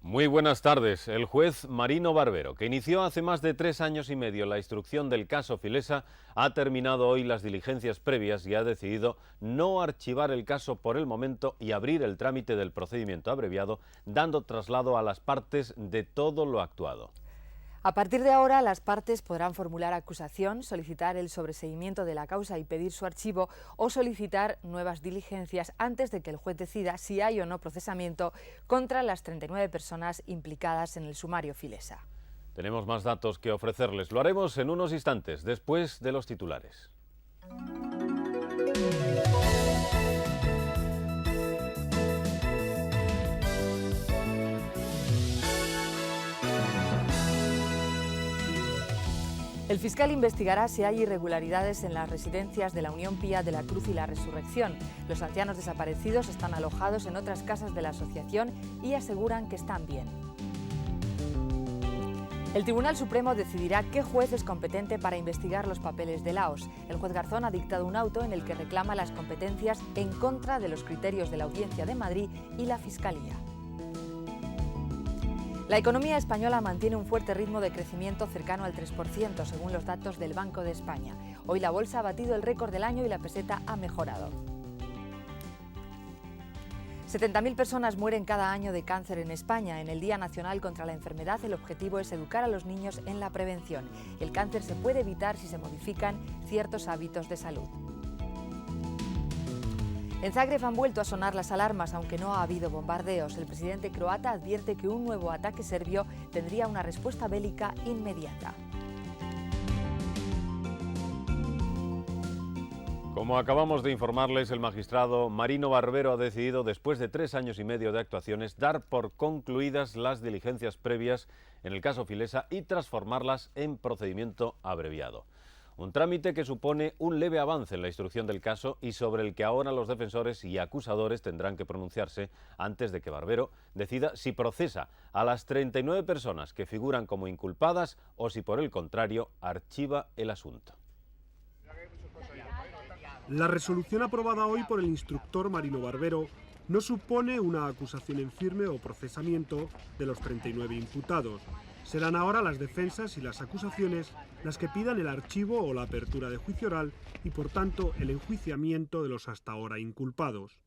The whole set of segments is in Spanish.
Muy buenas tardes. El juez Marino Barbero, que inició hace más de 3 años y medio la instrucción del caso Filesa, ha terminado hoy las diligencias previas y ha decidido no archivar el caso por el momento y abrir el trámite del procedimiento abreviado, dando traslado a las partes de todo lo actuado. A partir de ahora, las partes podrán formular acusación, solicitar el sobreseimiento de la causa y pedir su archivo o solicitar nuevas diligencias antes de que el juez decida si hay o no procesamiento contra las 39 personas implicadas en el sumario Filesa. Tenemos más datos que ofrecerles. Lo haremos en unos instantes, después de los titulares. El fiscal investigará si hay irregularidades en las residencias de la Unión Pía de la Cruz y la Resurrección. Los ancianos desaparecidos están alojados en otras casas de la asociación y aseguran que están bien. El Tribunal Supremo decidirá qué juez es competente para investigar los papeles de Laos. El juez Garzón ha dictado un auto en el que reclama las competencias en contra de los criterios de la Audiencia de Madrid y la Fiscalía. La economía española mantiene un fuerte ritmo de crecimiento cercano al 3%, según los datos del Banco de España. Hoy la bolsa ha batido el récord del año y la peseta ha mejorado. 70.000 personas mueren cada año de cáncer en España. En el Día Nacional contra la Enfermedad, el objetivo es educar a los niños en la prevención. El cáncer se puede evitar si se modifican ciertos hábitos de salud. En Zagreb han vuelto a sonar las alarmas, aunque no ha habido bombardeos. El presidente croata advierte que un nuevo ataque serbio tendría una respuesta bélica inmediata. Como acabamos de informarles, el magistrado Marino Barbero ha decidido, después de 3 años y medio de actuaciones, dar por concluidas las diligencias previas en el caso Filesa y transformarlas en procedimiento abreviado. Un trámite que supone un leve avance en la instrucción del caso y sobre el que ahora los defensores y acusadores tendrán que pronunciarse antes de que Barbero decida si procesa a las 39 personas que figuran como inculpadas o si, por el contrario, archiva el asunto. La resolución aprobada hoy por el instructor Marino Barbero no supone una acusación en firme o procesamiento de los 39 imputados. Serán ahora las defensas y las acusaciones las que pidan el archivo o la apertura de juicio oral y, por tanto, el enjuiciamiento de los hasta ahora inculpados.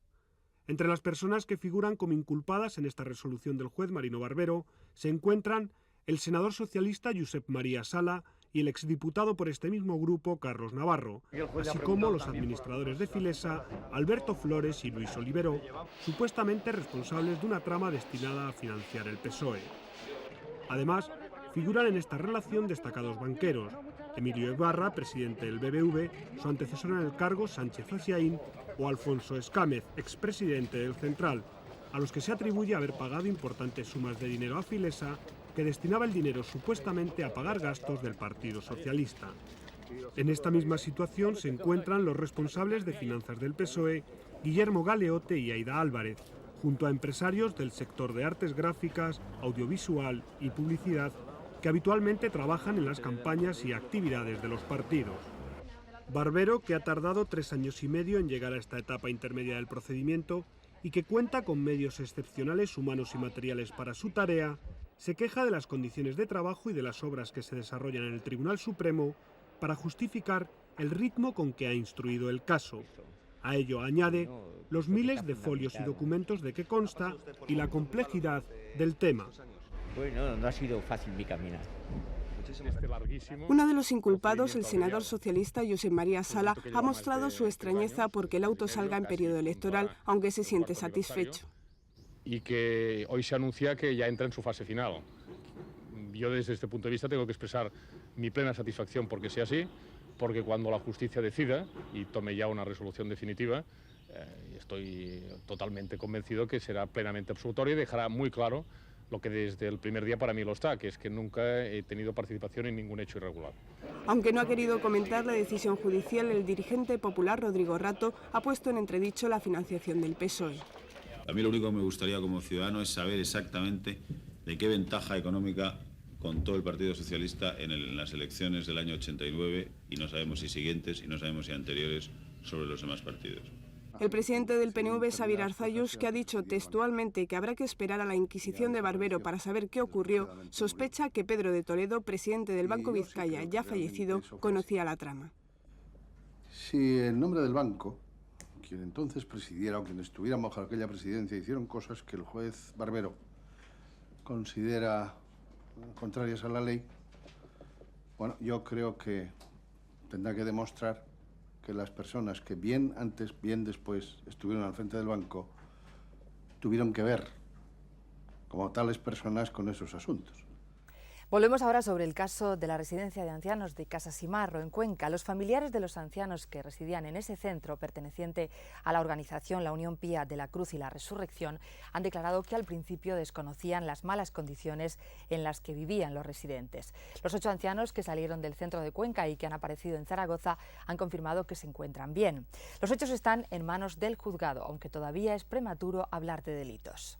Entre las personas que figuran como inculpadas en esta resolución del juez Marino Barbero se encuentran el senador socialista Josep María Sala y el exdiputado por este mismo grupo Carlos Navarro, así como los administradores de Filesa, Alberto Flores y Luis Olivero, supuestamente responsables de una trama destinada a financiar el PSOE. Además, figuran en esta relación destacados banqueros: Emilio Ibarra, presidente del BBV, su antecesor en el cargo, Sánchez Asiaín, o Alfonso Escámez, expresidente del Central, a los que se atribuye haber pagado importantes sumas de dinero a Filesa, que destinaba el dinero supuestamente a pagar gastos del Partido Socialista. En esta misma situación se encuentran los responsables de finanzas del PSOE, Guillermo Galeote y Aida Álvarez, junto a empresarios del sector de artes gráficas, audiovisual y publicidad, que habitualmente trabajan en las campañas y actividades de los partidos. Barbero, que ha tardado 3 años y medio en llegar a esta etapa intermedia del procedimiento y que cuenta con medios excepcionales humanos y materiales para su tarea, se queja de las condiciones de trabajo y de las obras que se desarrollan en el Tribunal Supremo para justificar el ritmo con que ha instruido el caso. A ello añade los miles de folios y documentos de que consta y la complejidad del tema. Bueno, no ha sido fácil mi caminar. Uno de los inculpados, el senador socialista Josep María Sala, ha mostrado su extrañeza porque el auto salga en periodo electoral, aunque se siente satisfecho. Y que hoy se anuncia que ya entra en su fase final. Yo desde este punto de vista tengo que expresar mi plena satisfacción porque sea así, porque cuando la justicia decida y tome ya una resolución definitiva, estoy totalmente convencido que será plenamente absolutoria y dejará muy claro lo que desde el primer día para mí lo está, que es que nunca he tenido participación en ningún hecho irregular. Aunque no ha querido comentar la decisión judicial, el dirigente popular Rodrigo Rato ha puesto en entredicho la financiación del PSOE. A mí lo único que me gustaría como ciudadano es saber exactamente de qué ventaja económica contó el Partido Socialista en las elecciones del año 89, y no sabemos si siguientes y no sabemos si anteriores, sobre los demás partidos. El presidente del PNV, Xabier Arzallus, que ha dicho textualmente que habrá que esperar a la Inquisición de Barbero para saber qué ocurrió, sospecha que Pedro de Toledo, presidente del Banco Vizcaya, ya fallecido, conocía la trama. Si en nombre del banco, quien entonces presidiera o quien estuviera bajo aquella presidencia, hicieron cosas que el juez Barbero considera contrarias a la ley, bueno, yo creo que tendrá que demostrar que las personas que bien antes, bien después estuvieron al frente del banco, tuvieron que ver como tales personas con esos asuntos. Volvemos ahora sobre el caso de la residencia de ancianos de Casasimarro, en Cuenca. Los familiares de los ancianos que residían en ese centro, perteneciente a la organización La Unión Pía de la Cruz y la Resurrección, han declarado que al principio desconocían las malas condiciones en las que vivían los residentes. Los 8 ancianos que salieron del centro de Cuenca y que han aparecido en Zaragoza han confirmado que se encuentran bien. Los hechos están en manos del juzgado, aunque todavía es prematuro hablar de delitos.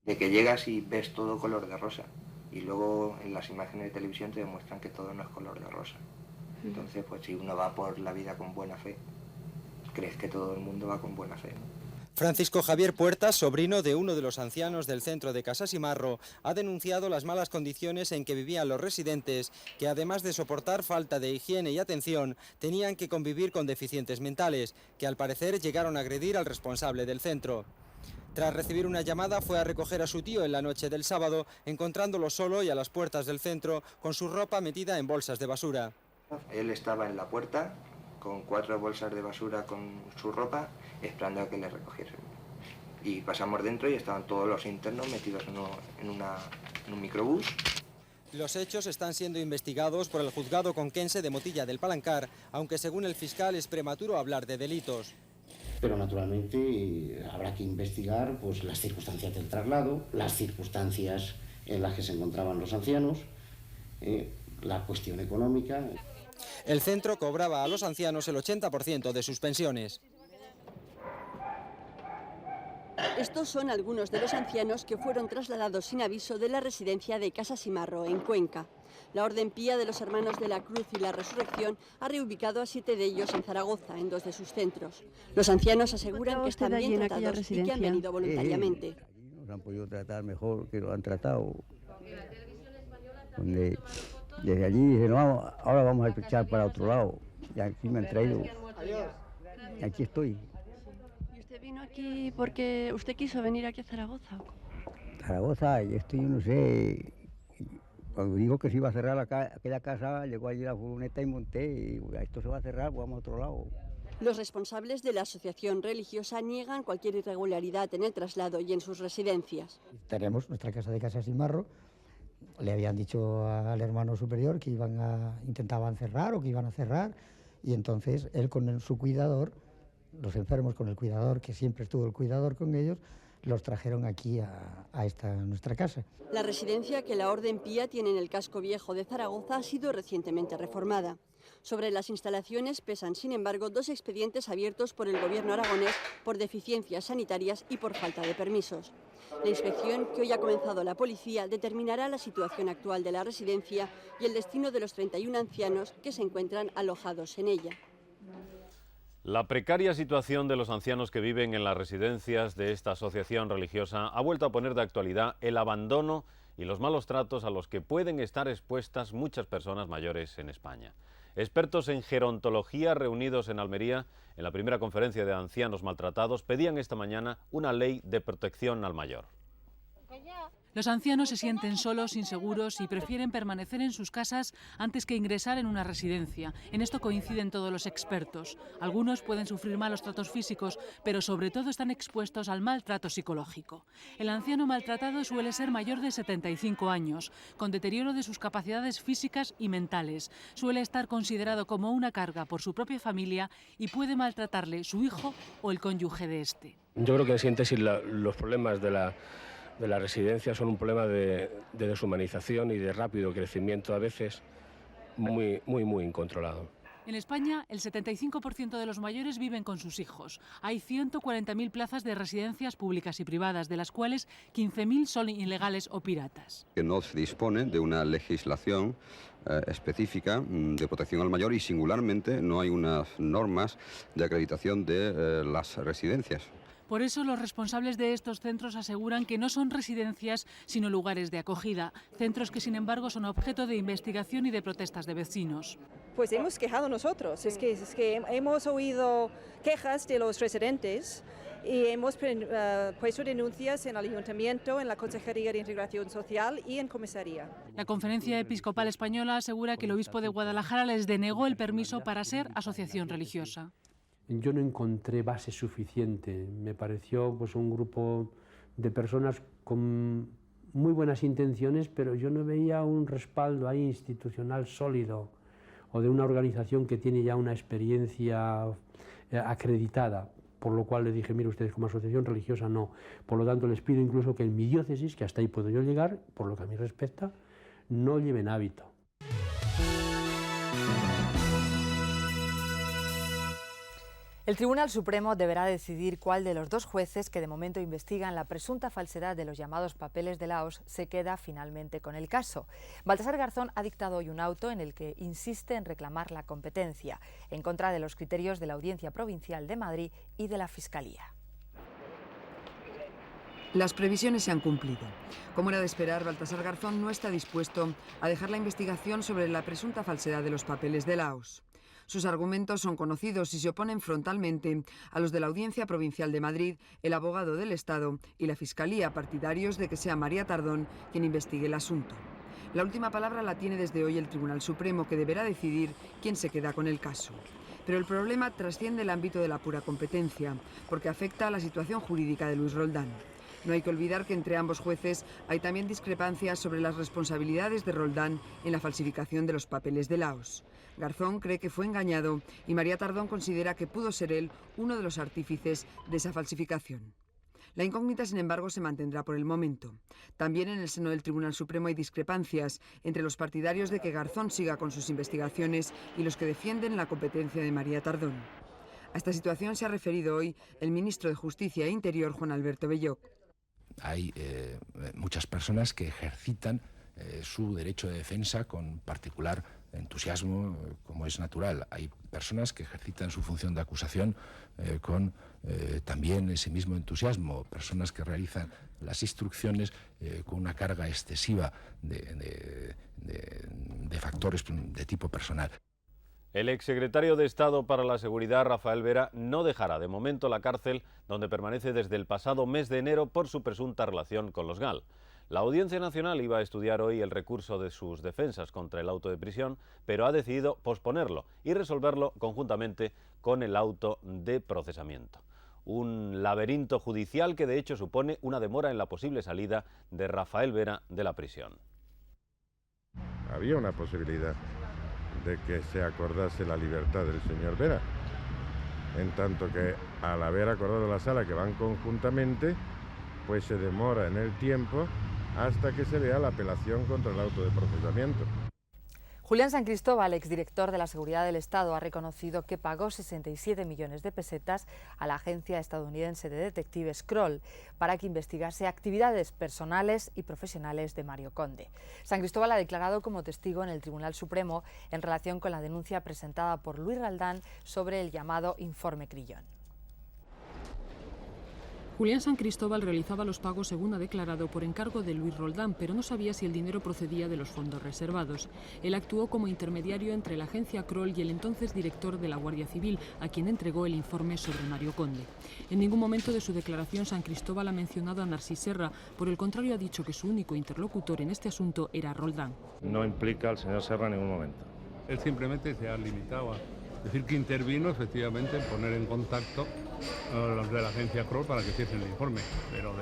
De que llegas y ves todo color de rosa. Y luego en las imágenes de televisión te demuestran que todo no es color de rosa. Entonces, pues si uno va por la vida con buena fe, crees que todo el mundo va con buena fe, ¿no? Francisco Javier Puertas, sobrino de uno de los ancianos del centro de Casasimarro, ha denunciado las malas condiciones en que vivían los residentes, que además de soportar falta de higiene y atención, tenían que convivir con deficientes mentales, que al parecer llegaron a agredir al responsable del centro. Tras recibir una llamada, fue a recoger a su tío en la noche del sábado, encontrándolo solo y a las puertas del centro, con su ropa metida en bolsas de basura. Él estaba en la puerta, con 4 bolsas de basura con su ropa, esperando a que le recogiesen. Y pasamos dentro y estaban todos los internos metidos en un microbús. Los hechos están siendo investigados por el juzgado conquense de Motilla del Palancar, aunque según el fiscal es prematuro hablar de delitos. Pero naturalmente habrá que investigar pues, las circunstancias del traslado, las circunstancias en las que se encontraban los ancianos, la cuestión económica. El centro cobraba a los ancianos el 80% de sus pensiones. Estos son algunos de los ancianos que fueron trasladados sin aviso de la residencia de Casasimarro, en Cuenca. La Orden Pía de los Hermanos de la Cruz y la Resurrección ha reubicado a 7 de ellos en Zaragoza, en 2 de sus centros. Los ancianos aseguran que están bien tratados y que han venido voluntariamente. Nos han podido tratar mejor que lo han tratado. Desde allí dije, no, ahora vamos a echar para otro lado. Y aquí me han traído. Y aquí estoy. ¿Y usted vino aquí porque usted quiso venir aquí a Zaragoza? Zaragoza, y esto yo no sé. Cuando dijo que se iba a cerrar aquella casa, llegó allí la furgoneta y monté, y esto se va a cerrar, pues vamos a otro lado. Los responsables de la asociación religiosa niegan cualquier irregularidad en el traslado y en sus residencias. Tenemos nuestra casa de Casasimarro. Le habían dicho al hermano superior que intentaban cerrar o que iban a cerrar, y entonces él con su cuidador, los enfermos con el cuidador, que siempre estuvo el cuidador con ellos, los trajeron aquí a nuestra casa. La residencia que la Orden Pía tiene en el casco viejo de Zaragoza ha sido recientemente reformada. Sobre las instalaciones pesan, sin embargo, 2 expedientes abiertos por el gobierno aragonés por deficiencias sanitarias y por falta de permisos. La inspección, que hoy ha comenzado la policía, determinará la situación actual de la residencia y el destino de los 31 ancianos que se encuentran alojados en ella. La precaria situación de los ancianos que viven en las residencias de esta asociación religiosa ha vuelto a poner de actualidad el abandono y los malos tratos a los que pueden estar expuestas muchas personas mayores en España. Expertos en gerontología reunidos en Almería en la primera conferencia de ancianos maltratados pedían esta mañana una ley de protección al mayor. Los ancianos se sienten solos, inseguros y prefieren permanecer en sus casas antes que ingresar en una residencia. En esto coinciden todos los expertos. Algunos pueden sufrir malos tratos físicos, pero sobre todo están expuestos al maltrato psicológico. El anciano maltratado suele ser mayor de 75 años, con deterioro de sus capacidades físicas y mentales. Suele estar considerado como una carga por su propia familia y puede maltratarle su hijo o el cónyuge de este. Yo creo que en síntesis los problemas de la residencia son un problema de deshumanización y de rápido crecimiento, a veces muy incontrolado. En España, el 75% de los mayores viven con sus hijos. Hay 140.000 plazas de residencias públicas y privadas, de las cuales 15.000 son ilegales o piratas. Que no se dispone de una legislación específica de protección al mayor y singularmente no hay unas normas de acreditación de las residencias. Por eso los responsables de estos centros aseguran que no son residencias, sino lugares de acogida, centros que sin embargo son objeto de investigación y de protestas de vecinos. Pues hemos quejado nosotros, es que hemos oído quejas de los residentes y hemos puesto denuncias en el Ayuntamiento, en la Consejería de Integración Social y en Comisaría. La Conferencia Episcopal Española asegura que el obispo de Guadalajara les denegó el permiso para ser asociación religiosa. Yo no encontré base suficiente, me pareció pues un grupo de personas con muy buenas intenciones, pero yo no veía un respaldo ahí institucional sólido o de una organización que tiene ya una experiencia acreditada, por lo cual le dije, mire ustedes, como asociación religiosa no, por lo tanto les pido incluso que en mi diócesis, que hasta ahí puedo yo llegar, por lo que a mí respecta, no lleven hábito. El Tribunal Supremo deberá decidir cuál de los dos jueces que de momento investigan la presunta falsedad de los llamados papeles de Laos se queda finalmente con el caso. Baltasar Garzón ha dictado hoy un auto en el que insiste en reclamar la competencia, en contra de los criterios de la Audiencia Provincial de Madrid y de la Fiscalía. Las previsiones se han cumplido. Como era de esperar, Baltasar Garzón no está dispuesto a dejar la investigación sobre la presunta falsedad de los papeles de Laos. Sus argumentos son conocidos y se oponen frontalmente a los de la Audiencia Provincial de Madrid, el abogado del Estado y la Fiscalía, partidarios de que sea María Tardón quien investigue el asunto. La última palabra la tiene desde hoy el Tribunal Supremo, que deberá decidir quién se queda con el caso. Pero el problema trasciende el ámbito de la pura competencia, porque afecta a la situación jurídica de Luis Roldán. No hay que olvidar que entre ambos jueces hay también discrepancias sobre las responsabilidades de Roldán en la falsificación de los papeles de Laos. Garzón cree que fue engañado y María Tardón considera que pudo ser él uno de los artífices de esa falsificación. La incógnita, sin embargo, se mantendrá por el momento. También en el seno del Tribunal Supremo hay discrepancias entre los partidarios de que Garzón siga con sus investigaciones y los que defienden la competencia de María Tardón. A esta situación se ha referido hoy el ministro de Justicia e Interior, Juan Alberto Belloc. Hay muchas personas que ejercitan su derecho de defensa con particular entusiasmo, como es natural. Hay personas que ejercitan su función de acusación con también ese mismo entusiasmo, personas que realizan las instrucciones con una carga excesiva de factores de tipo personal. El exsecretario de Estado para la Seguridad, Rafael Vera, no dejará de momento la cárcel donde permanece desde el pasado mes de enero por su presunta relación con los GAL. La Audiencia Nacional iba a estudiar hoy el recurso de sus defensas contra el auto de prisión, pero ha decidido posponerlo y resolverlo conjuntamente con el auto de procesamiento. Un laberinto judicial que de hecho supone una demora en la posible salida de Rafael Vera de la prisión. Había una posibilidad de que se acordase la libertad del señor Vera, en tanto que al haber acordado la sala que van conjuntamente, pues se demora en el tiempo hasta que se vea la apelación contra el auto de procesamiento. Julián San Cristóbal, exdirector de la Seguridad del Estado, ha reconocido que pagó 67 millones de pesetas a la agencia estadounidense de detectives Kroll para que investigase actividades personales y profesionales de Mario Conde. San Cristóbal ha declarado como testigo en el Tribunal Supremo en relación con la denuncia presentada por Luis Roldán sobre el llamado Informe Crillon. Julián San Cristóbal realizaba los pagos, según ha declarado, por encargo de Luis Roldán, pero no sabía si el dinero procedía de los fondos reservados. Él actuó como intermediario entre la agencia Kroll y el entonces director de la Guardia Civil, a quien entregó el informe sobre Mario Conde. En ningún momento de su declaración San Cristóbal ha mencionado a Narcís Serra, por el contrario ha dicho que su único interlocutor en este asunto era Roldán. No implica al señor Serra en ningún momento. Él simplemente se ha limitado a decir que intervino efectivamente en poner en contacto los de la agencia Kroll para que hiciesen el informe, pero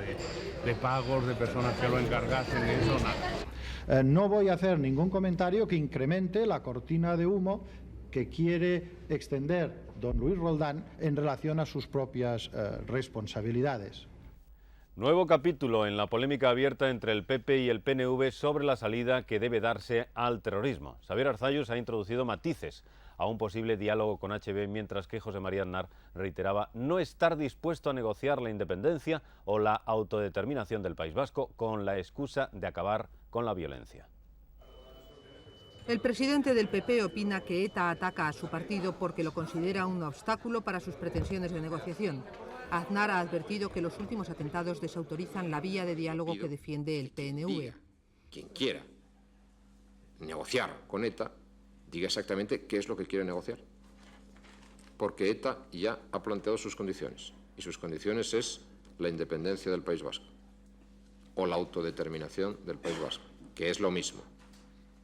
de pagos, de personas que lo encargasen, de eso nada. No voy a hacer ningún comentario que incremente la cortina de humo que quiere extender don Luis Roldán en relación a sus propias responsabilidades. Nuevo capítulo en la polémica abierta entre el PP y el PNV sobre la salida que debe darse al terrorismo. Xavier Arzallus ha introducido matices a un posible diálogo con HB, mientras que José María Aznar reiteraba no estar dispuesto a negociar la independencia o la autodeterminación del País Vasco con la excusa de acabar con la violencia. El presidente del PP opina que ETA ataca a su partido porque lo considera un obstáculo para sus pretensiones de negociación. Aznar ha advertido que los últimos atentados desautorizan la vía de diálogo que defiende el PNV. Quien quiera negociar con ETA, diga exactamente qué es lo que quiere negociar. Porque ETA ya ha planteado sus condiciones. Y sus condiciones es la independencia del País Vasco. O la autodeterminación del País Vasco, que es lo mismo.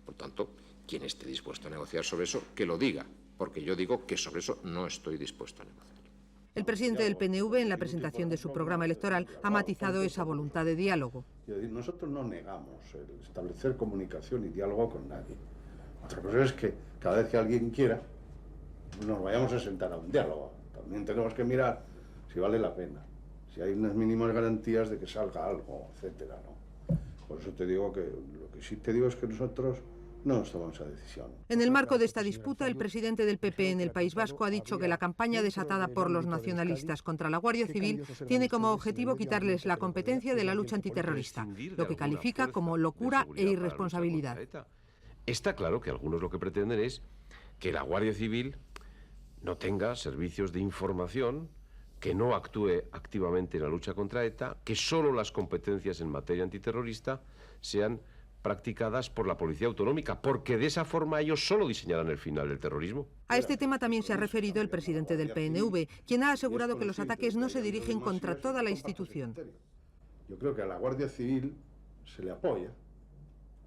Por tanto, quien esté dispuesto a negociar sobre eso, que lo diga. Porque yo digo que sobre eso no estoy dispuesto a negociar. El presidente del PNV, en la presentación de su programa electoral, ha matizado esa voluntad de diálogo. Nosotros no negamos el establecer comunicación y diálogo con nadie. Otra cosa es que cada vez que alguien quiera, nos vayamos a sentar a un diálogo. También tenemos que mirar si vale la pena, si hay unas mínimas garantías de que salga algo, etcétera, ¿no? Por eso te digo que lo que sí te digo es que nosotros no nos tomamos esa decisión. En el marco de esta disputa, el presidente del PP en el País Vasco ha dicho que la campaña desatada por los nacionalistas contra la Guardia Civil tiene como objetivo quitarles la competencia de la lucha antiterrorista, lo que califica como locura e irresponsabilidad. Está claro que algunos lo que pretenden es que la Guardia Civil no tenga servicios de información, que no actúe activamente en la lucha contra ETA, que solo las competencias en materia antiterrorista sean practicadas por la Policía Autonómica, porque de esa forma ellos solo diseñarán el final del terrorismo. A este tema también se ha referido el presidente del PNV, quien ha asegurado que los ataques no se dirigen contra toda la institución. Yo creo que a la Guardia Civil se le apoya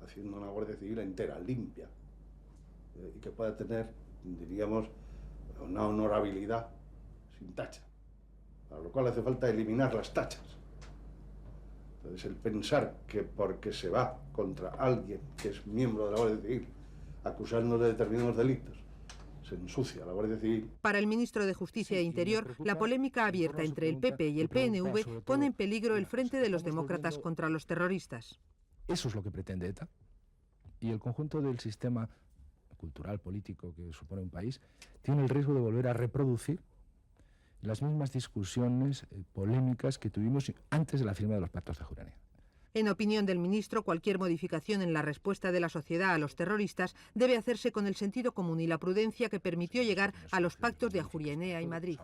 haciendo una Guardia Civil entera, limpia, y que pueda tener, diríamos, una honorabilidad sin tacha, para lo cual hace falta eliminar las tachas. Entonces, el pensar que porque se va contra alguien que es miembro de la Guardia Civil, acusándole de determinados delitos, se ensucia la Guardia Civil. Para el ministro de Justicia e Interior, la polémica abierta entre el PP y el PNV pone en peligro el frente de los demócratas contra los terroristas. Eso es lo que pretende ETA. Y el conjunto del sistema cultural, político que supone un país, tiene el riesgo de volver a reproducir las mismas discusiones polémicas que tuvimos antes de la firma de los pactos de Ajuria Enea. En opinión del ministro, cualquier modificación en la respuesta de la sociedad a los terroristas debe hacerse con el sentido común y la prudencia que permitió llegar a los pactos de Ajuria Enea y Madrid.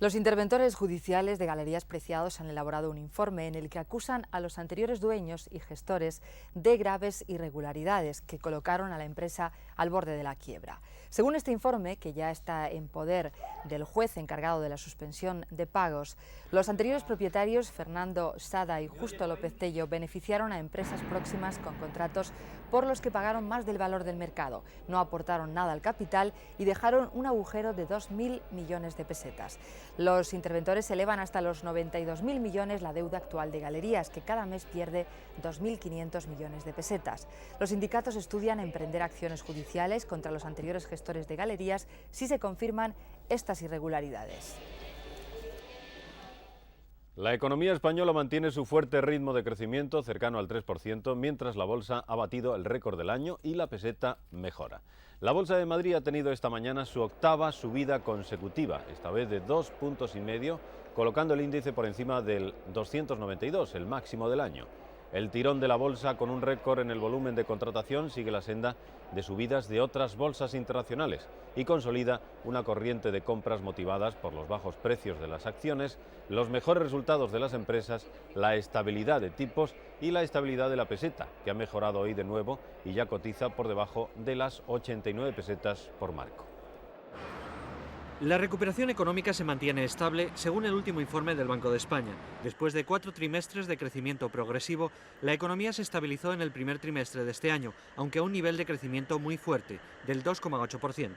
Los interventores judiciales de Galerías Preciados han elaborado un informe en el que acusan a los anteriores dueños y gestores de graves irregularidades que colocaron a la empresa al borde de la quiebra. Según este informe, que ya está en poder del juez encargado de la suspensión de pagos, los anteriores propietarios, Fernando Sada y Justo López Tello, beneficiaron a empresas próximas con contratos por los que pagaron más del valor del mercado, no aportaron nada al capital y dejaron un agujero de 2.000 millones de pesetas. Los interventores elevan hasta los 92.000 millones la deuda actual de Galerías, que cada mes pierde 2.500 millones de pesetas. Los sindicatos estudian emprender acciones judiciales contra los anteriores gestores de Galerías si se confirman estas irregularidades. La economía española mantiene su fuerte ritmo de crecimiento cercano al 3%, mientras la bolsa ha batido el récord del año y la peseta mejora. La Bolsa de Madrid ha tenido esta mañana su octava subida consecutiva, esta vez de 2,5 puntos, colocando el índice por encima del 292, el máximo del año. El tirón de la bolsa, con un récord en el volumen de contratación, sigue la senda de subidas de otras bolsas internacionales y consolida una corriente de compras motivadas por los bajos precios de las acciones, los mejores resultados de las empresas, la estabilidad de tipos y la estabilidad de la peseta, que ha mejorado hoy de nuevo y ya cotiza por debajo de las 89 pesetas por marco. La recuperación económica se mantiene estable según el último informe del Banco de España. Después de 4 trimestres de crecimiento progresivo, la economía se estabilizó en el primer trimestre de este año, aunque a un nivel de crecimiento muy fuerte, del 2,8%.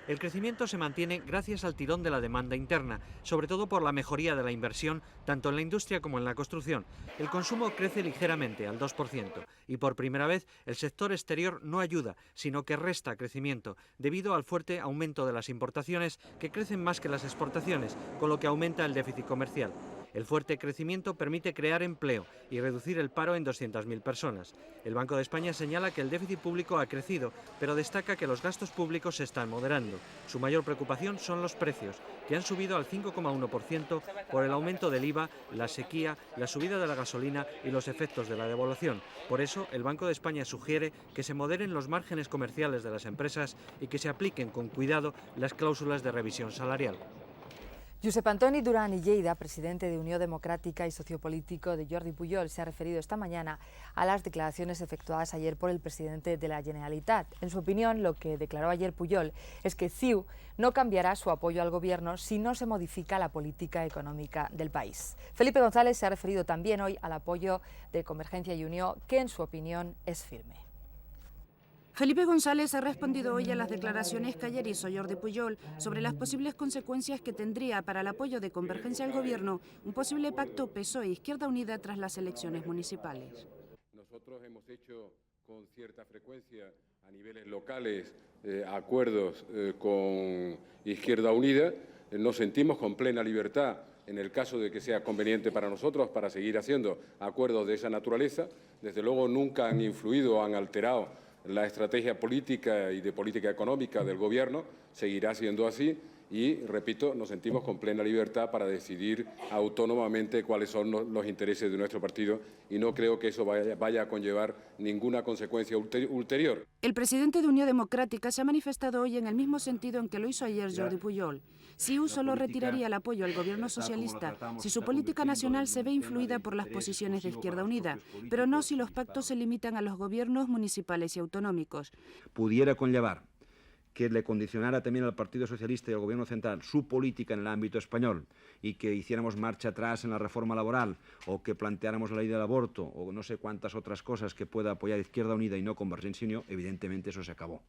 El crecimiento se mantiene gracias al tirón de la demanda interna, sobre todo por la mejoría de la inversión, tanto en la industria como en la construcción. El consumo crece ligeramente, al 2%, y por primera vez el sector exterior no ayuda, sino que resta crecimiento, debido al fuerte aumento de las importaciones, que crecen más que las exportaciones, con lo que aumenta el déficit comercial. El fuerte crecimiento permite crear empleo y reducir el paro en 200.000 personas. El Banco de España señala que el déficit público ha crecido, pero destaca que los gastos públicos se están moderando. Su mayor preocupación son los precios, que han subido al 5,1% por el aumento del IVA, la sequía, la subida de la gasolina y los efectos de la devaluación. Por eso, el Banco de España sugiere que se moderen los márgenes comerciales de las empresas y que se apliquen con cuidado las cláusulas de revisión salarial. Josep Antoni Duran i Lleida, presidente de Unió Democrática y sociopolítico de Jordi Pujol, se ha referido esta mañana a las declaraciones efectuadas ayer por el presidente de la Generalitat. En su opinión, lo que declaró ayer Pujol es que CiU no cambiará su apoyo al gobierno si no se modifica la política económica del país. Felipe González se ha referido también hoy al apoyo de Convergencia y Unió, que en su opinión es firme. Felipe González ha respondido hoy a las declaraciones que ayer hizo Jordi Pujol sobre las posibles consecuencias que tendría para el apoyo de Convergencia al Gobierno un posible pacto PSOE-Izquierda Unida tras las elecciones municipales. Nosotros hemos hecho con cierta frecuencia a niveles locales acuerdos con Izquierda Unida. Nos sentimos con plena libertad, en el caso de que sea conveniente para nosotros, para seguir haciendo acuerdos de esa naturaleza. Desde luego nunca han influido o han alterado la estrategia política y de política económica del Gobierno. Seguirá siendo así y, repito, nos sentimos con plena libertad para decidir autónomamente cuáles son los intereses de nuestro partido y no creo que eso vaya a conllevar ninguna consecuencia ulterior. El presidente de Unión Democrática se ha manifestado hoy en el mismo sentido en que lo hizo ayer Jordi Pujol. CiU solo retiraría el apoyo al gobierno socialista si su política nacional se ve influida por las posiciones de Izquierda Unida, pero no si los pactos se limitan a los gobiernos municipales y autonómicos. Pudiera conllevar que le condicionara también al Partido Socialista y al Gobierno Central su política en el ámbito español y que hiciéramos marcha atrás en la reforma laboral o que planteáramos la ley del aborto o no sé cuántas otras cosas que pueda apoyar Izquierda Unida y no Convergencia y Unió, evidentemente eso se acabó.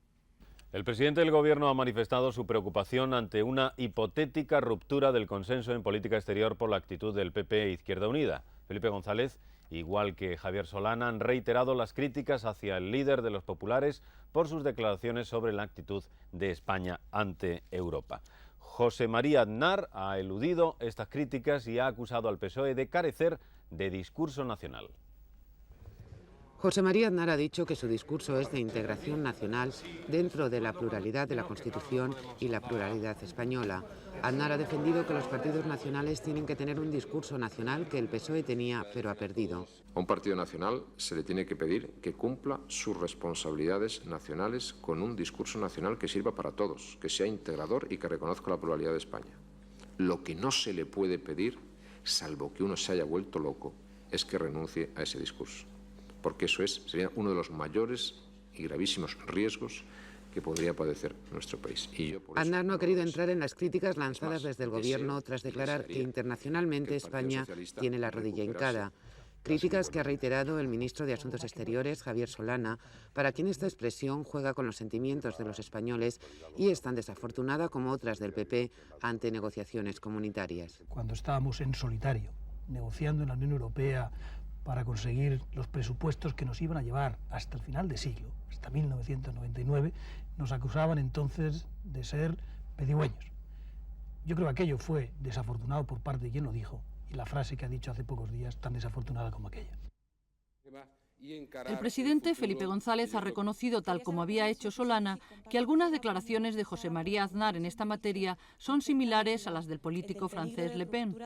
El presidente del Gobierno ha manifestado su preocupación ante una hipotética ruptura del consenso en política exterior por la actitud del PP e Izquierda Unida. Felipe González, igual que Javier Solana, han reiterado las críticas hacia el líder de los populares por sus declaraciones sobre la actitud de España ante Europa. José María Aznar ha eludido estas críticas y ha acusado al PSOE de carecer de discurso nacional. José María Aznar ha dicho que su discurso es de integración nacional dentro de la pluralidad de la Constitución y la pluralidad española. Aznar ha defendido que los partidos nacionales tienen que tener un discurso nacional que el PSOE tenía pero ha perdido. A un partido nacional se le tiene que pedir que cumpla sus responsabilidades nacionales con un discurso nacional que sirva para todos, que sea integrador y que reconozca la pluralidad de España. Lo que no se le puede pedir, salvo que uno se haya vuelto loco, es que renuncie a ese discurso, porque eso sería uno de los mayores y gravísimos riesgos que podría padecer nuestro país. Aznar no ha querido entrar en las críticas lanzadas desde el Gobierno tras declarar que internacionalmente España tiene la rodilla hincada. Críticas que ha reiterado el ministro de Asuntos Exteriores, Javier Solana, para quien esta expresión juega con los sentimientos de los españoles y es tan desafortunada como otras del PP ante negociaciones comunitarias. Cuando estábamos en solitario, negociando en la Unión Europea para conseguir los presupuestos que nos iban a llevar hasta el final de siglo, hasta 1999, nos acusaban entonces de ser pedigüeños. Yo creo que aquello fue desafortunado por parte de quien lo dijo, y la frase que ha dicho hace pocos días tan desafortunada como aquella. El presidente Felipe González ha reconocido, tal como había hecho Solana, que algunas declaraciones de José María Aznar en esta materia son similares a las del político francés Le Pen.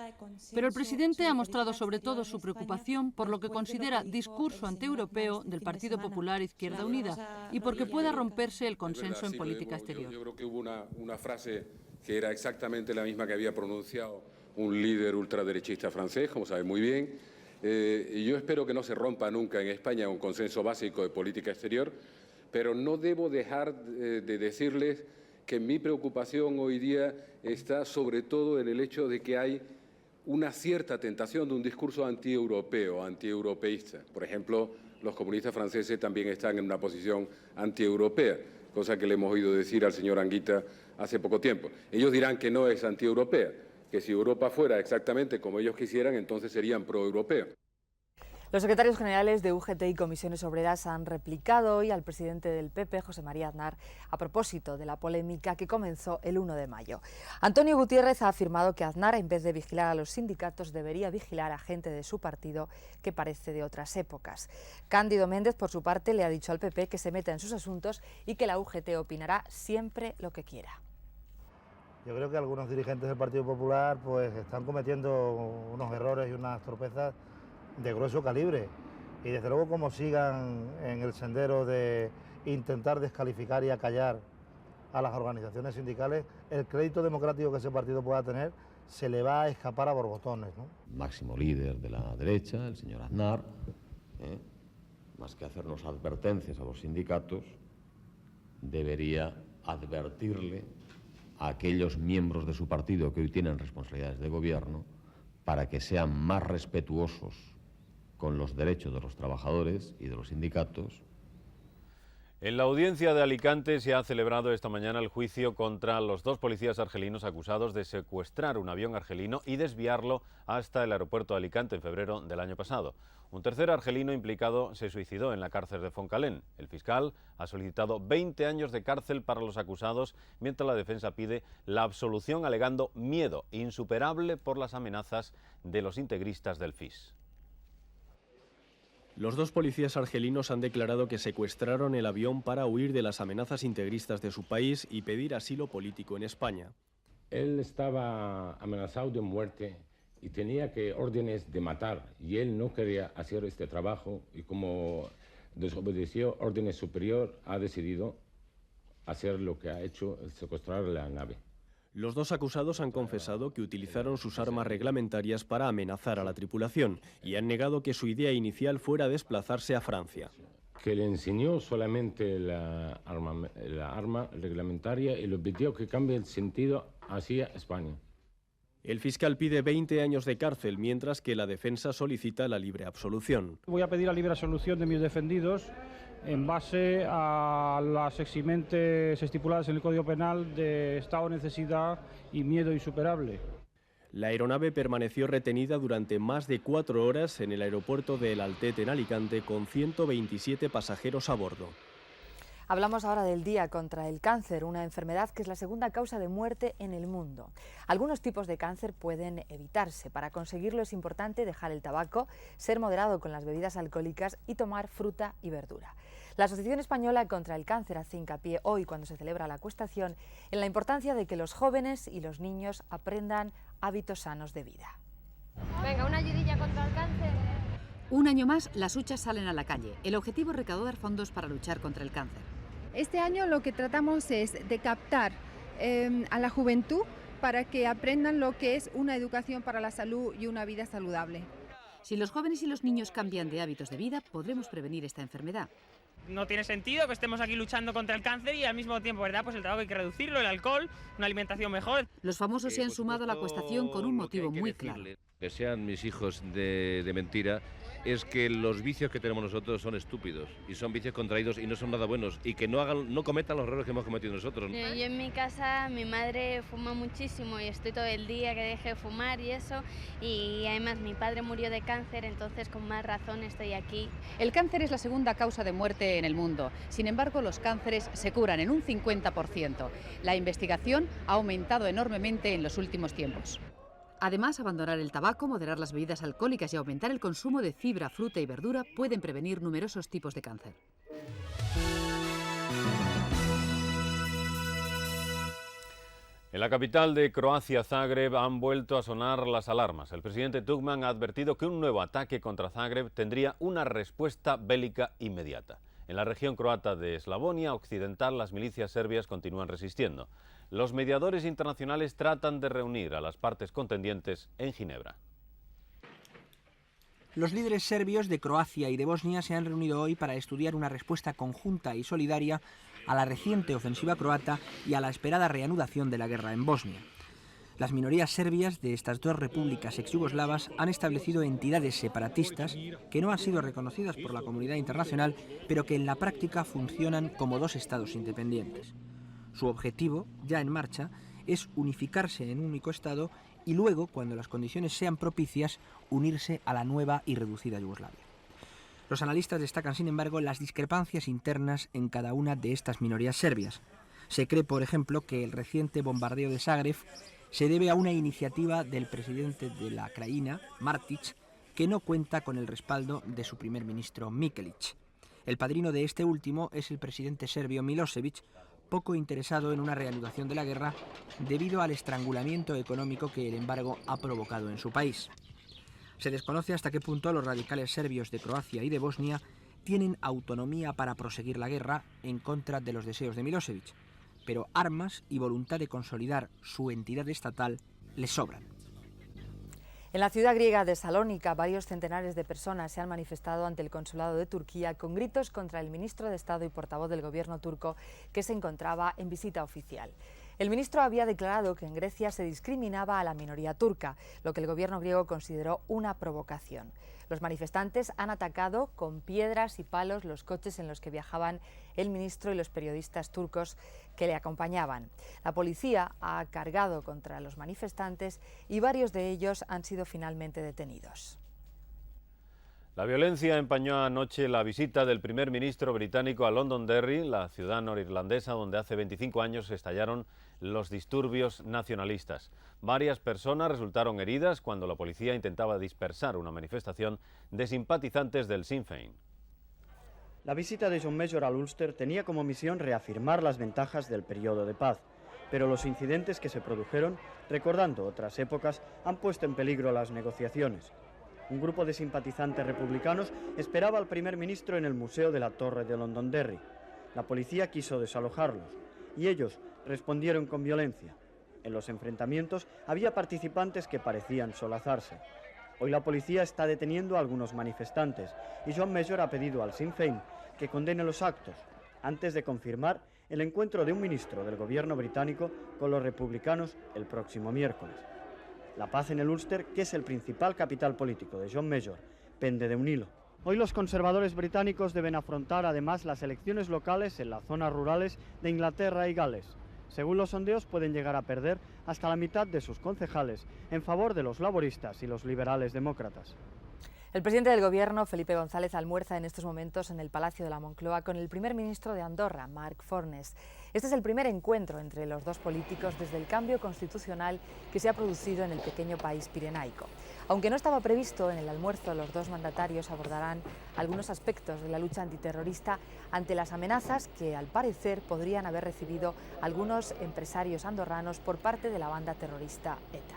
Pero el presidente ha mostrado sobre todo su preocupación por lo que considera discurso antieuropeo del Partido Popular Izquierda Unida y porque pueda romperse el consenso en política exterior. Yo creo que hubo una frase que era exactamente la misma que había pronunciado un líder ultraderechista francés, como sabe muy bien. Y yo espero que no se rompa nunca en España un consenso básico de política exterior, pero no debo dejar de decirles que mi preocupación hoy día está sobre todo en el hecho de que hay una cierta tentación de un discurso antieuropeo, antieuropeísta. Por ejemplo, los comunistas franceses también están en una posición antieuropea, cosa que le hemos oído decir al señor Anguita hace poco tiempo. Ellos dirán que no es antieuropea, que si Europa fuera exactamente como ellos quisieran, entonces serían proeuropeos. Los secretarios generales de UGT y Comisiones Obreras han replicado hoy al presidente del PP, José María Aznar, a propósito de la polémica que comenzó el 1 de mayo. Antonio Gutiérrez ha afirmado que Aznar, en vez de vigilar a los sindicatos, debería vigilar a gente de su partido que parece de otras épocas. Cándido Méndez, por su parte, le ha dicho al PP que se meta en sus asuntos y que la UGT opinará siempre lo que quiera. Yo creo que algunos dirigentes del Partido Popular pues están cometiendo unos errores y unas torpezas de grueso calibre, y desde luego como sigan en el sendero de intentar descalificar y acallar a las organizaciones sindicales, el crédito democrático que ese partido pueda tener se le va a escapar a borbotones, ¿no? Máximo líder de la derecha, el señor Aznar, más que hacernos advertencias a los sindicatos, debería advertirle a aquellos miembros de su partido que hoy tienen responsabilidades de gobierno para que sean más respetuosos con los derechos de los trabajadores y de los sindicatos. En la audiencia de Alicante se ha celebrado esta mañana el juicio contra los 2 policías argelinos acusados de secuestrar un avión argelino y desviarlo hasta el aeropuerto de Alicante en febrero del año pasado. Un tercer argelino implicado se suicidó en la cárcel de Foncalén. El fiscal ha solicitado 20 años de cárcel para los acusados, mientras la defensa pide la absolución alegando miedo insuperable por las amenazas de los integristas del FIS. Los 2 policías argelinos han declarado que secuestraron el avión para huir de las amenazas integristas de su país y pedir asilo político en España. Él estaba amenazado de muerte y tenía órdenes de matar, y él no quería hacer este trabajo, y como desobedeció órdenes superior, ha decidido hacer lo que ha hecho, secuestrar la nave. Los 2 acusados han confesado que utilizaron sus armas reglamentarias para amenazar a la tripulación y han negado que su idea inicial fuera desplazarse a Francia. Que le enseñó solamente la arma reglamentaria y le pidió que cambie el sentido hacia España. El fiscal pide 20 años de cárcel, mientras que la defensa solicita la libre absolución. Voy a pedir la libre absolución de mis defendidos en base a las eximentes estipuladas en el Código Penal de estado de necesidad y miedo insuperable. La aeronave permaneció retenida durante más de 4 horas en el aeropuerto de El Altet en Alicante con 127 pasajeros a bordo. Hablamos ahora del Día contra el Cáncer, una enfermedad que es la segunda causa de muerte en el mundo. Algunos tipos de cáncer pueden evitarse. Para conseguirlo es importante dejar el tabaco, ser moderado con las bebidas alcohólicas y tomar fruta y verdura. La Asociación Española contra el Cáncer hace hincapié hoy, cuando se celebra la acuestación, en la importancia de que los jóvenes y los niños aprendan hábitos sanos de vida. Venga, una ayudilla contra el cáncer. Un año más, las huchas salen a la calle. El objetivo es recaudar fondos para luchar contra el cáncer. Este año lo que tratamos es de captar a la juventud para que aprendan lo que es una educación para la salud y una vida saludable. Si los jóvenes y los niños cambian de hábitos de vida, podremos prevenir esta enfermedad. No tiene sentido que estemos aquí luchando contra el cáncer y al mismo tiempo, ¿verdad? Pues el tabaco hay que reducirlo, el alcohol, una alimentación mejor. Los famosos se han sumado a la acuestación con un motivo muy claro. Que sean mis hijos de mentira es que los vicios que tenemos nosotros son estúpidos y son vicios contraídos y no son nada buenos, y que no cometan los errores que hemos cometido nosotros. Yo en mi casa, mi madre fuma muchísimo y estoy todo el día que deje de fumar y eso, y además mi padre murió de cáncer, entonces con más razón estoy aquí. El cáncer es la segunda causa de muerte en el mundo. Sin embargo, los cánceres se curan en un 50%. La investigación ha aumentado enormemente en los últimos tiempos. Además, abandonar el tabaco, moderar las bebidas alcohólicas y aumentar el consumo de fibra, fruta y verdura pueden prevenir numerosos tipos de cáncer. En la capital de Croacia, Zagreb, han vuelto a sonar las alarmas. El presidente Tuđman ha advertido que un nuevo ataque contra Zagreb tendría una respuesta bélica inmediata. En la región croata de Eslavonia Occidental, las milicias serbias continúan resistiendo. Los mediadores internacionales tratan de reunir a las partes contendientes en Ginebra. Los líderes serbios de Croacia y de Bosnia se han reunido hoy para estudiar una respuesta conjunta y solidaria a la reciente ofensiva croata y a la esperada reanudación de la guerra en Bosnia. Las minorías serbias de estas 2 repúblicas exyugoslavas han establecido entidades separatistas que no han sido reconocidas por la comunidad internacional, pero que en la práctica funcionan como 2 estados independientes. Su objetivo, ya en marcha, es unificarse en un único estado y luego, cuando las condiciones sean propicias, unirse a la nueva y reducida Yugoslavia. Los analistas destacan, sin embargo, las discrepancias internas en cada una de estas minorías serbias. Se cree, por ejemplo, que el reciente bombardeo de Zagreb se debe a una iniciativa del presidente de la Krajina, Martic, que no cuenta con el respaldo de su primer ministro Mikelic. El padrino de este último es el presidente serbio Milosevic, poco interesado en una reanudación de la guerra debido al estrangulamiento económico que el embargo ha provocado en su país. Se desconoce hasta qué punto los radicales serbios de Croacia y de Bosnia tienen autonomía para proseguir la guerra en contra de los deseos de Milosevic, pero armas y voluntad de consolidar su entidad estatal les sobran. En la ciudad griega de Salónica, varios centenares de personas se han manifestado ante el consulado de Turquía con gritos contra el ministro de Estado y portavoz del gobierno turco que se encontraba en visita oficial. El ministro había declarado que en Grecia se discriminaba a la minoría turca, lo que el gobierno griego consideró una provocación. Los manifestantes han atacado con piedras y palos los coches en los que viajaban el ministro y los periodistas turcos que le acompañaban. La policía ha cargado contra los manifestantes y varios de ellos han sido finalmente detenidos. La violencia empañó anoche la visita del primer ministro británico a Londonderry, la ciudad norirlandesa donde hace 25 años estallaron los disturbios nacionalistas. Varias personas resultaron heridas cuando la policía intentaba dispersar una manifestación de simpatizantes del Sinn Féin. La visita de John Major al Ulster tenía como misión reafirmar las ventajas del periodo de paz, pero los incidentes que se produjeron, recordando otras épocas, han puesto en peligro las negociaciones. Un grupo de simpatizantes republicanos esperaba al primer ministro en el Museo de la Torre de Londonderry. La policía quiso desalojarlos y ellos respondieron con violencia. En los enfrentamientos había participantes que parecían solazarse. Hoy la policía está deteniendo a algunos manifestantes y John Major ha pedido al Sinn Féin que condene los actos, antes de confirmar el encuentro de un ministro del gobierno británico con los republicanos el próximo miércoles. La paz en el Ulster, que es el principal capital político de John Major, pende de un hilo. Hoy los conservadores británicos deben afrontar además las elecciones locales en las zonas rurales de Inglaterra y Gales. Según los sondeos, pueden llegar a perder hasta la mitad de sus concejales en favor de los laboristas y los liberales demócratas. El presidente del Gobierno, Felipe González, almuerza en estos momentos en el Palacio de la Moncloa con el primer ministro de Andorra, Marc Fornes. Este es el primer encuentro entre los dos políticos desde el cambio constitucional que se ha producido en el pequeño país pirenaico. Aunque no estaba previsto en el almuerzo, los dos mandatarios abordarán algunos aspectos de la lucha antiterrorista ante las amenazas que, al parecer, podrían haber recibido algunos empresarios andorranos por parte de la banda terrorista ETA.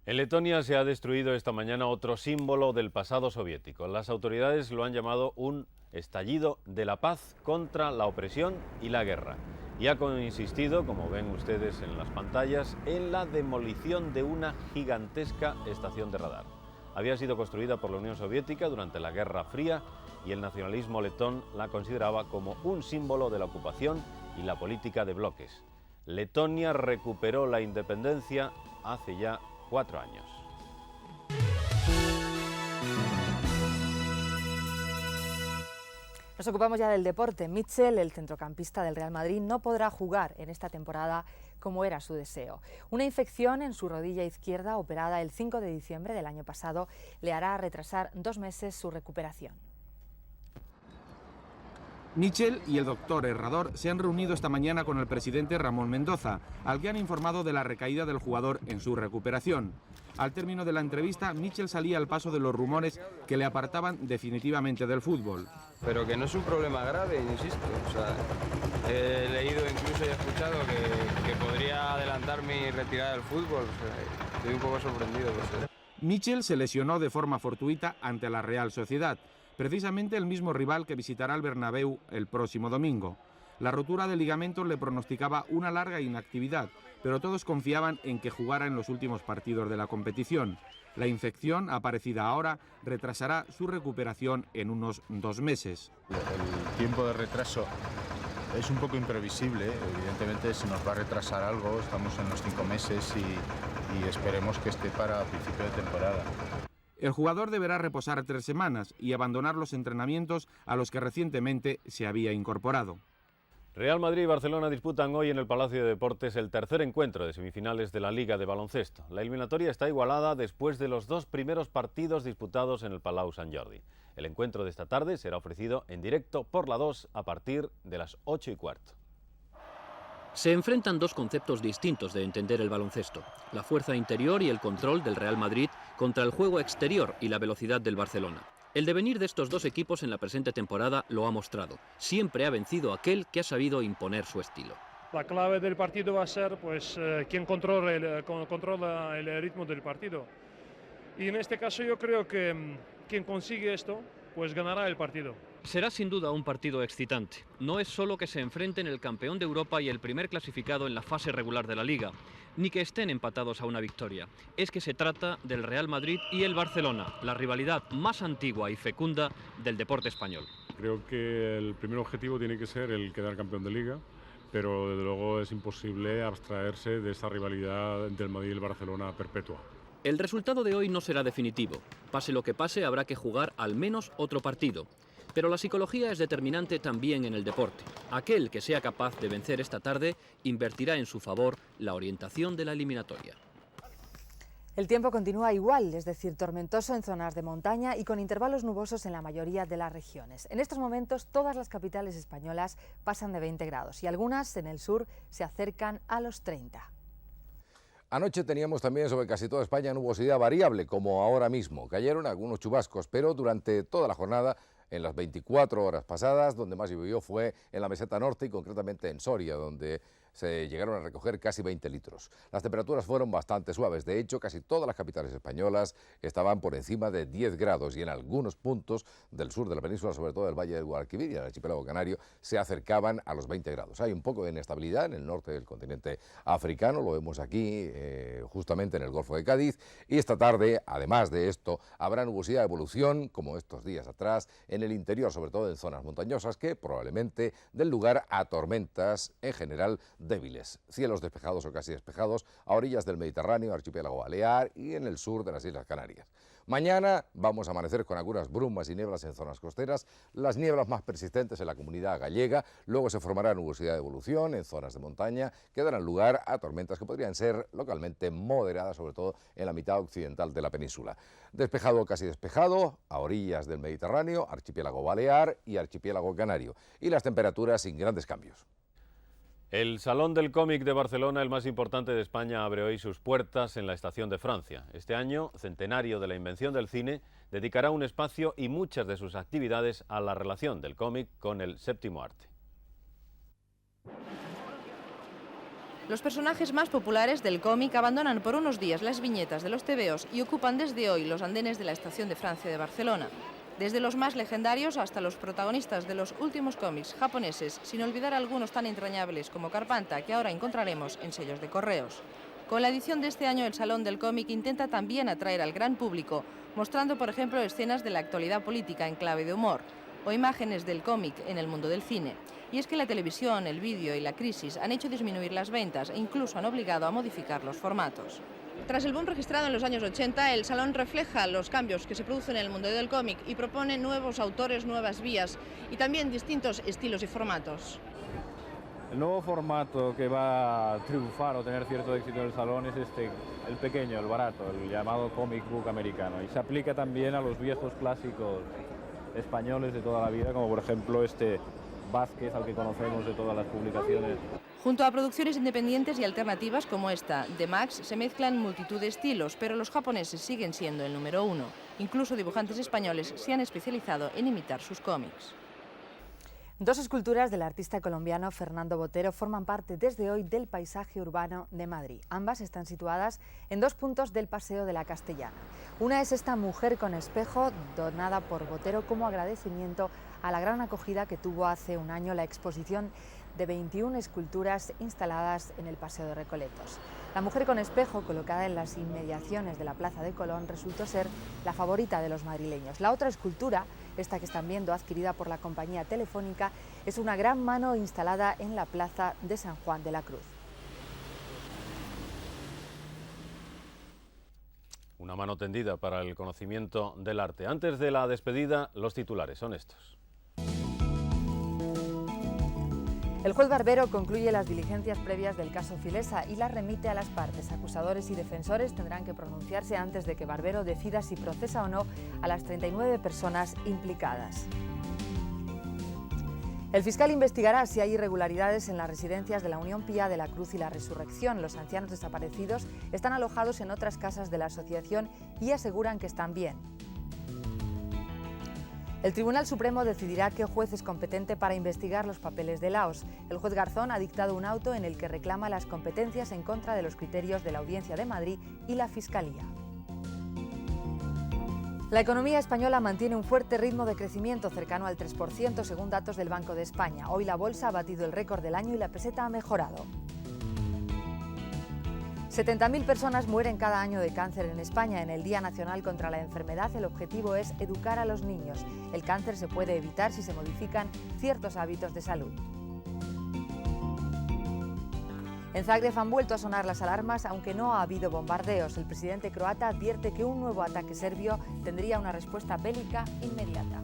En Letonia se ha destruido esta mañana otro símbolo del pasado soviético. Las autoridades lo han llamado un estallido de la paz contra la opresión y la guerra. Y ha insistido, como ven ustedes en las pantallas, en la demolición de una gigantesca estación de radar. Había sido construida por la Unión Soviética durante la Guerra Fría y el nacionalismo letón la consideraba como un símbolo de la ocupación y la política de bloques. Letonia recuperó la independencia hace ya 4 años. Nos ocupamos ya del deporte. Mitchell, el centrocampista del Real Madrid, no podrá jugar en esta temporada como era su deseo. Una infección en su rodilla izquierda, operada el 5 de diciembre del año pasado, le hará retrasar 2 meses su recuperación. Mitchell y el doctor Herrador se han reunido esta mañana con el presidente Ramón Mendoza, al que han informado de la recaída del jugador en su recuperación. Al término de la entrevista, Mitchell salía al paso de los rumores que le apartaban definitivamente del fútbol. Pero que no es un problema grave, insisto. O sea, he leído, incluso y he escuchado que podría adelantar mi retirada del fútbol. O sea, estoy un poco sorprendido. Mitchell se lesionó de forma fortuita ante la Real Sociedad, precisamente el mismo rival que visitará el Bernabéu el próximo domingo. La rotura de ligamentos le pronosticaba una larga inactividad, pero todos confiaban en que jugara en los últimos partidos de la competición. La infección, aparecida ahora, retrasará su recuperación en unos 2 meses. El tiempo de retraso es un poco imprevisible, evidentemente se nos va a retrasar algo, estamos en los 5 meses y esperemos que esté para principio de temporada. El jugador deberá reposar 3 semanas y abandonar los entrenamientos a los que recientemente se había incorporado. Real Madrid y Barcelona disputan hoy en el Palacio de Deportes el tercer encuentro de semifinales de la Liga de Baloncesto. La eliminatoria está igualada después de los dos primeros partidos disputados en el Palau Sant Jordi. El encuentro de esta tarde será ofrecido en directo por la 2 a partir de las 8:15. Se enfrentan dos conceptos distintos de entender el baloncesto: la fuerza interior y el control del Real Madrid contra el juego exterior y la velocidad del Barcelona. El devenir de estos dos equipos en la presente temporada lo ha mostrado. Siempre ha vencido aquel que ha sabido imponer su estilo. La clave del partido va a ser quién controla el ritmo del partido. Y en este caso yo creo que quien consigue esto, pues ganará el partido. Será sin duda un partido excitante. No es solo que se enfrenten el campeón de Europa y el primer clasificado en la fase regular de la Liga, ni que estén empatados a una victoria. Es que se trata del Real Madrid y el Barcelona, la rivalidad más antigua y fecunda del deporte español. Creo que el primer objetivo tiene que ser el quedar campeón de Liga, pero desde luego es imposible abstraerse de esa rivalidad entre el Madrid y el Barcelona perpetua. El resultado de hoy no será definitivo. Pase lo que pase, habrá que jugar al menos otro partido. Pero la psicología es determinante también en el deporte. Aquel que sea capaz de vencer esta tarde invertirá en su favor la orientación de la eliminatoria. El tiempo continúa igual, es decir, tormentoso en zonas de montaña y con intervalos nubosos en la mayoría de las regiones. En estos momentos todas las capitales españolas pasan de 20 grados y algunas en el sur se acercan a los 30. Anoche teníamos también sobre casi toda España nubosidad variable, como ahora mismo. Cayeron algunos chubascos, pero durante toda la jornada, en las 24 horas pasadas, donde más llovió fue en la meseta norte y concretamente en Soria, donde se llegaron a recoger casi 20 litros. Las temperaturas fueron bastante suaves, de hecho casi todas las capitales españolas estaban por encima de 10 grados y en algunos puntos del sur de la península, sobre todo del Valle del Guadalquivir y el archipiélago canario, se acercaban a los 20 grados. Hay un poco de inestabilidad en el norte del continente africano, lo vemos aquí justamente en el Golfo de Cádiz, y esta tarde, además de esto, habrá nubosidad de evolución, como estos días atrás, en el interior, sobre todo en zonas montañosas, que probablemente den lugar a tormentas en general débiles. Cielos despejados o casi despejados a orillas del Mediterráneo, archipiélago balear y en el sur de las Islas Canarias. Mañana vamos a amanecer con algunas brumas y nieblas en zonas costeras, las nieblas más persistentes en la comunidad gallega, luego se formará nubosidad de evolución en zonas de montaña que darán lugar a tormentas que podrían ser localmente moderadas, sobre todo en la mitad occidental de la península. Despejado o casi despejado a orillas del Mediterráneo, archipiélago balear y archipiélago canario, y las temperaturas sin grandes cambios. El Salón del Cómic de Barcelona, el más importante de España, abre hoy sus puertas en la Estación de Francia. Este año, centenario de la invención del cine, dedicará un espacio y muchas de sus actividades a la relación del cómic con el séptimo arte. Los personajes más populares del cómic abandonan por unos días las viñetas de los tebeos y ocupan desde hoy los andenes de la Estación de Francia de Barcelona. Desde los más legendarios hasta los protagonistas de los últimos cómics japoneses, sin olvidar algunos tan entrañables como Carpanta, que ahora encontraremos en sellos de correos. Con la edición de este año, el Salón del Cómic intenta también atraer al gran público, mostrando, por ejemplo, escenas de la actualidad política en clave de humor, o imágenes del cómic en el mundo del cine. Y es que la televisión, el vídeo y la crisis han hecho disminuir las ventas e incluso han obligado a modificar los formatos. Tras el boom registrado en los años 80, el Salón refleja los cambios que se producen en el mundo del cómic y propone nuevos autores, nuevas vías y también distintos estilos y formatos. El nuevo formato que va a triunfar o tener cierto éxito en el Salón es el pequeño, el barato, el llamado comic book americano, y se aplica también a los viejos clásicos españoles de toda la vida, como por ejemplo Vázquez, al que conocemos de todas las publicaciones. Junto a producciones independientes y alternativas como esta de Max, se mezclan multitud de estilos, pero los japoneses siguen siendo el número uno. Incluso dibujantes españoles se han especializado en imitar sus cómics. Dos esculturas del artista colombiano Fernando Botero forman parte desde hoy del paisaje urbano de Madrid. Ambas están situadas en dos puntos del Paseo de la Castellana. Una es esta mujer con espejo, donada por Botero como agradecimiento a la gran acogida que tuvo hace un año la exposición de 21 esculturas instaladas en el Paseo de Recoletos. La mujer con espejo, colocada en las inmediaciones de la Plaza de Colón, resultó ser la favorita de los madrileños. La otra escultura, esta que están viendo, adquirida por la compañía Telefónica, es una gran mano instalada en la Plaza de San Juan de la Cruz. Una mano tendida para el conocimiento del arte. Antes de la despedida, los titulares son estos. El juez Barbero concluye las diligencias previas del caso Filesa y las remite a las partes. Acusadores y defensores tendrán que pronunciarse antes de que Barbero decida si procesa o no a las 39 personas implicadas. El fiscal investigará si hay irregularidades en las residencias de la Unión Pía de la Cruz y la Resurrección. Los ancianos desaparecidos están alojados en otras casas de la asociación y aseguran que están bien. El Tribunal Supremo decidirá qué juez es competente para investigar los papeles de Laos. El juez Garzón ha dictado un auto en el que reclama las competencias en contra de los criterios de la Audiencia de Madrid y la Fiscalía. La economía española mantiene un fuerte ritmo de crecimiento cercano al 3% según datos del Banco de España. Hoy la bolsa ha batido el récord del año y la peseta ha mejorado. 70.000 personas mueren cada año de cáncer en España. En el Día Nacional contra la Enfermedad, el objetivo es educar a los niños. El cáncer se puede evitar si se modifican ciertos hábitos de salud. En Zagreb han vuelto a sonar las alarmas, aunque no ha habido bombardeos. El presidente croata advierte que un nuevo ataque serbio tendría una respuesta bélica inmediata.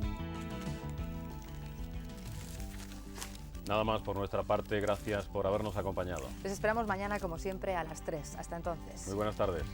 Nada más por nuestra parte, gracias por habernos acompañado. Les esperamos mañana, como siempre, a las 3. Hasta entonces. Muy buenas tardes.